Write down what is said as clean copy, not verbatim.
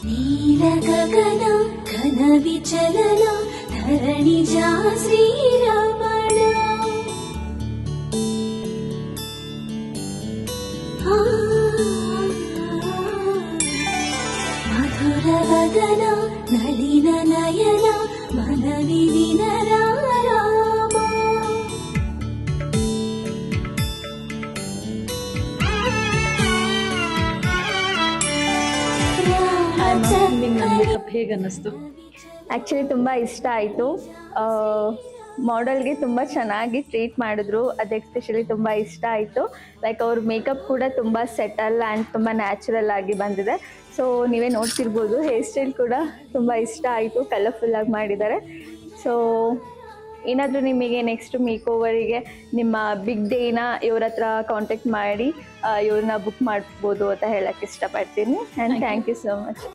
ನೀಲ ಗಗನ ಘನ ವಿಚಲನ ಧರಣಿಜ ಶ್ರೀರಮಣ ಮಧುರ ವದನ ನಳಿನ ನಯನ ಮನವಿನ ರಾಮ ಹೇಗೆ ಅನ್ನಿಸ್ತು? ಆ್ಯಕ್ಚುಲಿ ತುಂಬ ಇಷ್ಟ ಆಯಿತು. ಮಾಡೆಲ್ಗೆ ತುಂಬ ಚೆನ್ನಾಗಿ ಟ್ರೀಟ್ ಮಾಡಿದ್ರು, ಅದು ಎಸ್ಪೆಷಲಿ ತುಂಬ ಇಷ್ಟ ಆಯಿತು. ಲೈಕ್ ಅವ್ರ ಮೇಕಪ್ ಕೂಡ ತುಂಬ ಸೆಟಲ್ ಆ್ಯಂಡ್ ತುಂಬ ನ್ಯಾಚುರಲ್ ಆಗಿ ಬಂದಿದೆ. ಸೊ ನೀವೇ ನೋಡ್ತಿರ್ಬೋದು, ಹೇರ್ ಸ್ಟೈಲ್ ಕೂಡ ತುಂಬ ಇಷ್ಟ ಆಯಿತು, ಕಲರ್ಫುಲ್ಲಾಗಿ ಮಾಡಿದ್ದಾರೆ. ಸೊ ಏನಾದರೂ ನಿಮಗೆ ನೆಕ್ಸ್ಟ್ ಮೇಕ್ ಓವರಿಗೆ ನಿಮ್ಮ ಬಿಗ್ ಡೇನ ಇವ್ರ ಹತ್ರ ಕಾಂಟ್ಯಾಕ್ಟ್ ಮಾಡಿ ಇವ್ರನ್ನ ಬುಕ್ ಮಾಡ್ಬೋದು ಅಂತ ಹೇಳಕ್ಕೆ ಇಷ್ಟಪಡ್ತೀನಿ. And thank you so much.